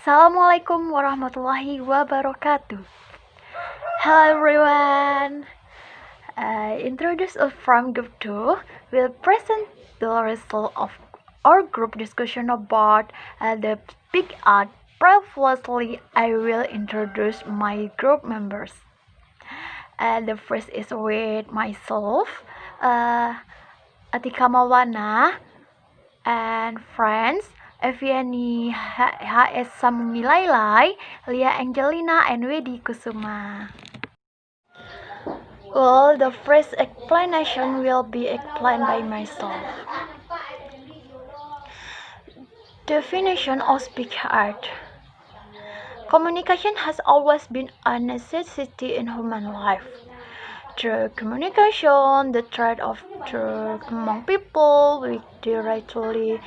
Assalamualaikum warahmatullahi wabarakatuh. Hello everyone. Introduced from Group 2 will present the result of our group discussion about the Speak Art. Previously, I will introduce my group members. The first is with myself, Atika Maulana, and friends. Yeni, H.S Samongilai19040005, Angelina, and Wendy kusuma. Well, the first explanation will be explained by myself. Definition of speech art. Communication has always been a necessity in human life. Through communication, the thread of truth among people, which directly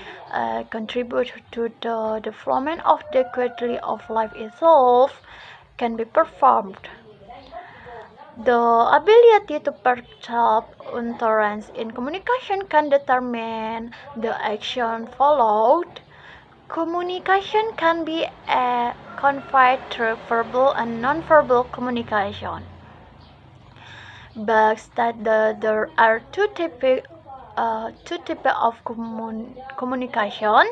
contribute to the development of the quality of life itself, can be performed. The ability to perceive utterance in communication can determine the action followed. Communication can be conveyed through verbal and non-verbal communication. But that there are two types of communication.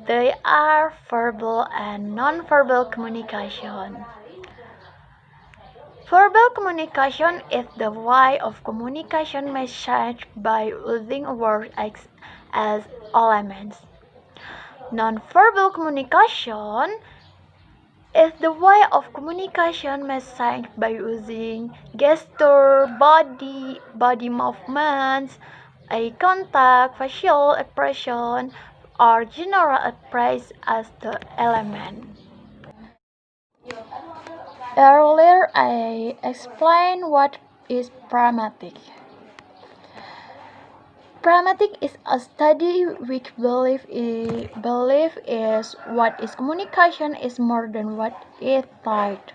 They are verbal and non-verbal communication. Verbal communication is the way of communication message by using words as elements. Non-verbal communication is the way of communication message by using gesture, body movements, eye contact, facial expression, or general expression as the element. Earlier, I explained what is pragmatic. Pragmatic is a study which belief is what is communication is more than what is thought.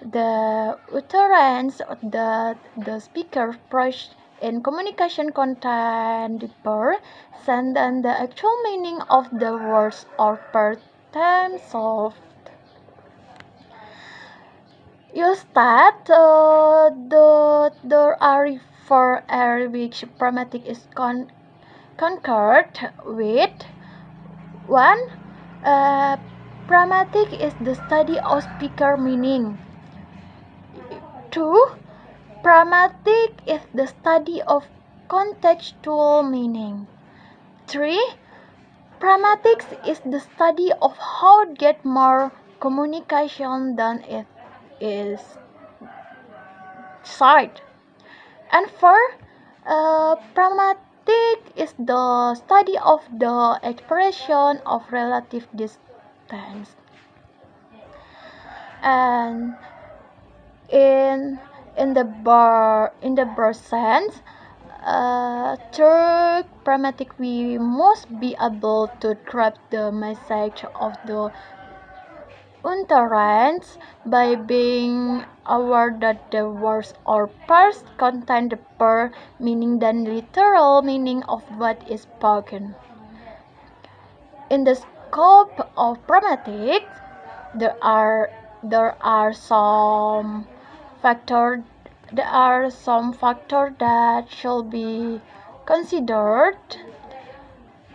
The utterance that the speaker pushes in communication contain deeper sense than the actual meaning of the words or per themselves. Use that there are four areas which pragmatic is concurred with. 1. Pragmatic is the study of speaker meaning. 2. Pragmatic is the study of contextual meaning. 3. Pragmatics is the study of how to get more communication than it is said. And 4. Pragmatic is the study of the expression of relative distance. And in the broad sense, through pragmatic we must be able to grasp the message of the utterance by being aware that the words or parts contain deeper meaning than literal meaning of what is spoken. In the scope of pragmatics, there are some factors that should be considered.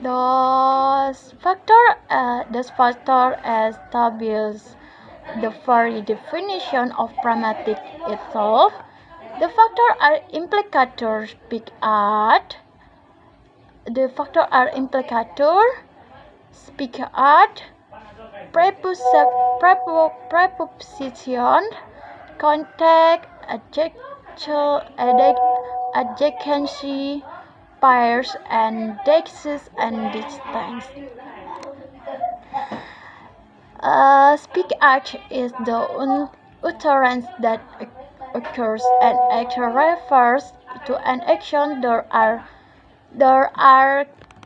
Those factors establish the very definition of pragmatic itself. The factors are implicator speak art. The factors are implicator speak art, preposition, context, adjacency, pairs, and dexes and distance. Speak art is the utterance that occurs and actually refers to an action. There are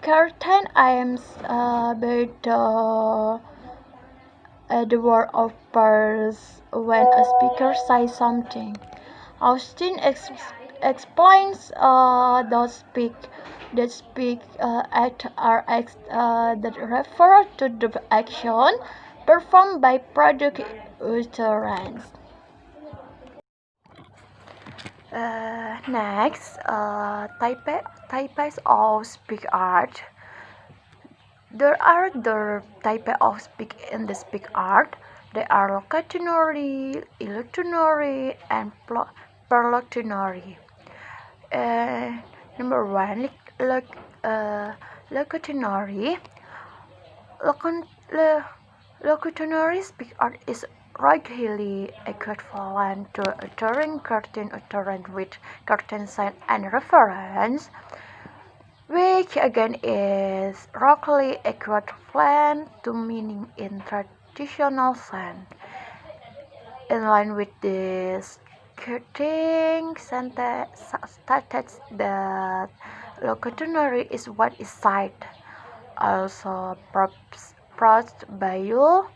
certain aims by the word of words when a speaker says something. Austin explains that speak act are acts that refer to the action performed by product utterance. Next, types of speak art. There are the type of speak in the speak art. They are locutionary, illusionary, and perlocutionary. Number one, locutionary. Locutionary speak art is regularly equivalent to uttering curtain utterance with curtain sign and reference, which again is roughly equivalent to meaning in traditional sense. In line with this, Keating stated that locutionary is what is said. Also, proposed by you,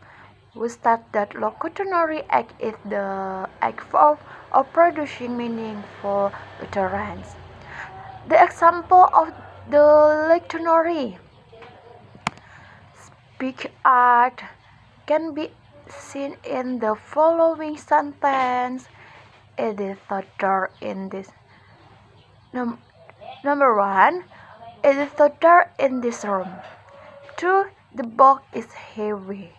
who state that locutionary act is the act of producing meaningful utterance. The example of the locutionary speak art can be seen in the following sentence. It is so dark in this. Number one, it is so dark in this room. Two, the box is heavy.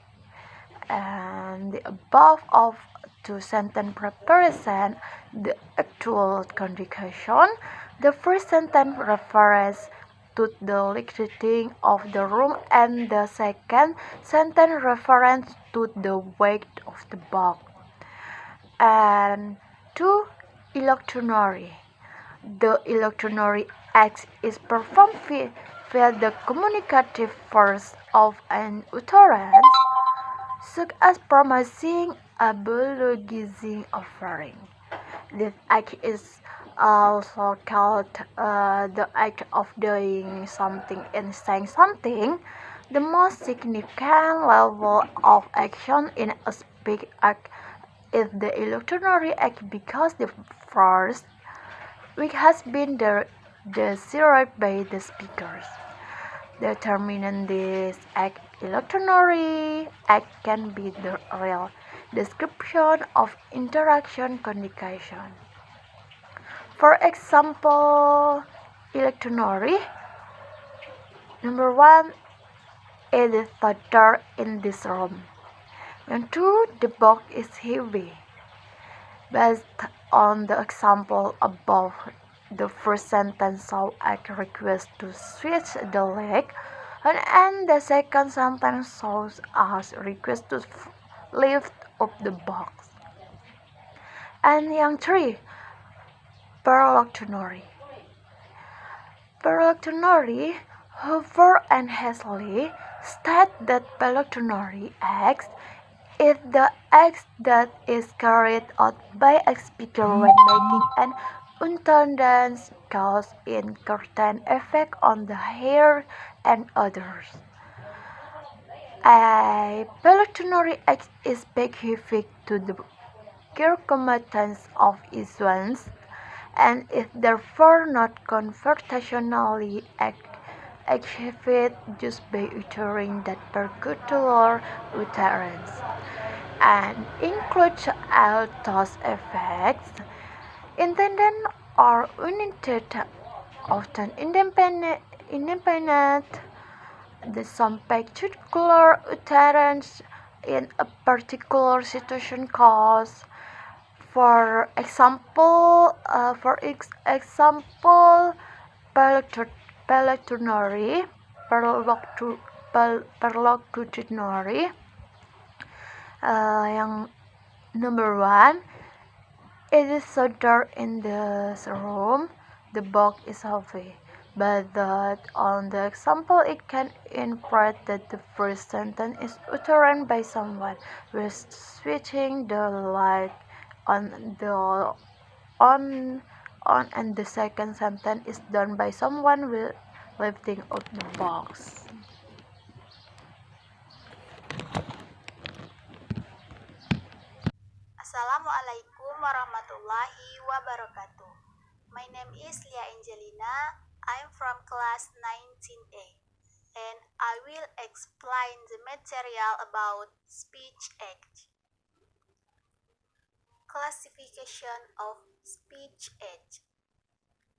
And the above of two sentence represent the actual condition. The first sentence refers to the lighting of the room, and the second sentence refers to the weight of the box. And two, electionary. The electionary act is performed via the communicative force of an utterance, such as promising, apologizing, offering. This act is also called the act of doing something and saying something. The most significant level of action in a speak act is the electionary act, because the first, which has been desired by the speakers. Determining this act, electionary act can be the real description of interaction communication. For example, electionary. Number one, it is so dark in this room. And two, the box is heavy. Based on the example above, the first sentence saw a request to switch the leg, and the second sentence shows us request to lift up the box. And yang three, perlocutionary. Perlocutionary, Hoover and Hesley state that perlocutionary act is the act that is carried out by a speaker when making an intended cause in curtain effect on the hearer and others. A perlocutionary act is specific to the circumstance of issuance, and is therefore not conversationally achieved just by uttering that particular utterance, and includes all those effects, intended or unintended, often independent, the some particular utterance in a particular situation cause. For example, perlocutionary, yang number one, it is so dark in this room, the box is heavy. But that on the example, it can infer that the first sentence is uttered by someone with switching the light on, and the second sentence is done by someone with lifting up the box. Assalamualaikum warahmatullahi wabarakatuh. My name is Angelina. I'm from class 19A and I will explain the material about speech act. Classification of speech act.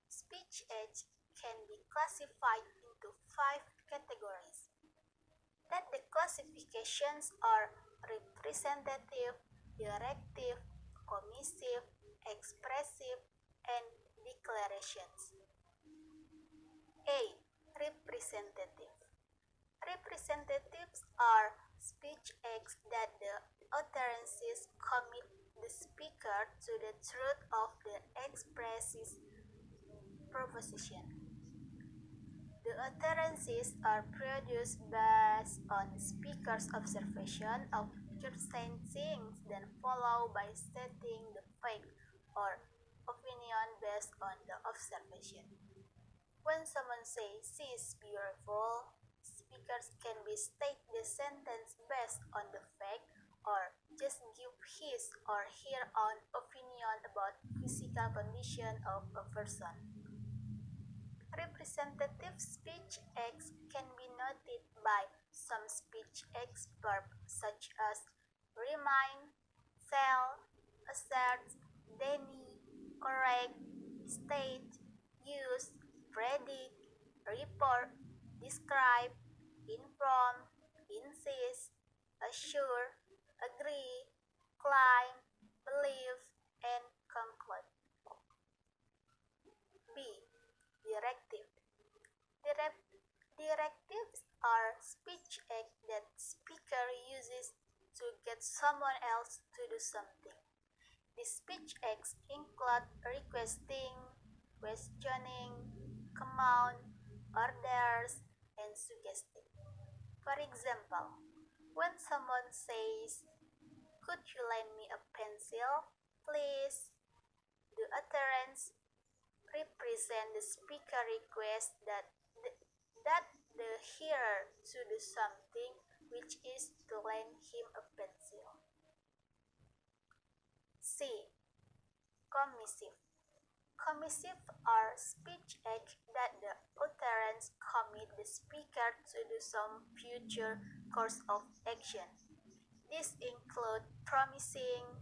Speech act can be classified into 5 categories. That the classifications are representative, directive, commissive, expressive, and declarations. A. Representative. Representatives are speech acts that the utterances commit the speaker to the truth of the expressed proposition. The utterances are produced based on the speaker's observation of certain things, then followed by stating the fact or opinion based on the observation. When someone says she is beautiful, speakers can be state the sentence based on the fact or just give his or her own opinion about physical condition of a person. Representative speech acts can be noted by some speech acts verbs such as remind, tell, assert, deny, correct, state, use, predict, report, describe, inform, insist, assure, agree, claim, believe, and conclude. B. Directive. Directives are speech acts that speaker uses to get someone else to do something. These speech acts include requesting, questioning, command, orders, and suggesting. For example, when someone says, "Could you lend me a pencil, please?" the utterance represents the speaker request that the hearer to do something, which is to lend him a pencil. C. Commissive. Commissive are speech acts that the utterance commit the speaker to do some future course of action. These include promising,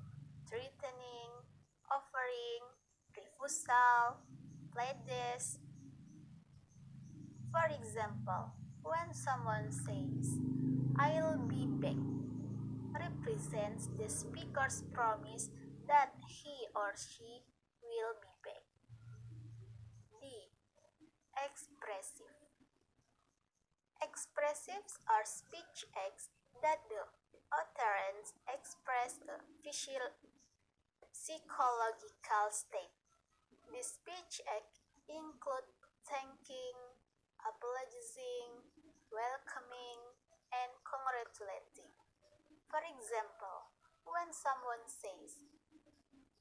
threatening, offering, refusal, pledges. For example, when someone says, "I'll be back," represents the speaker's promise that he or she will be back. D. Expressive. Expressives are speech acts that the utterance express a psychological state. The speech act include thanking, apologizing, welcoming, and congratulating. For example, when someone says,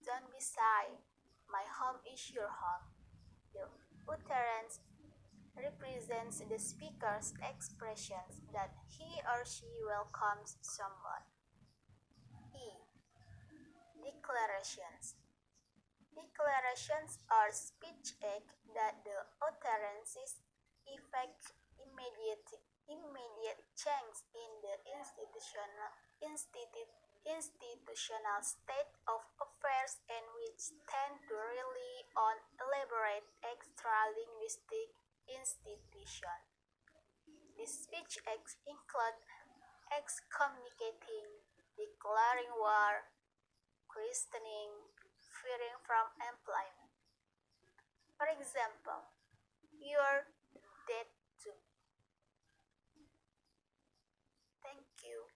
"Don't be shy, my home is your home," the utterance represents the speaker's expressions that he or she welcomes someone. E. Declarations. Declarations are speech acts that the utterances effect immediate change in the institutional state of affairs and which tend to rely on elaborate extra-linguistic institution. These speech acts include excommunicating, declaring war, questioning, fearing from employment. For example, "You're dead too." Thank you.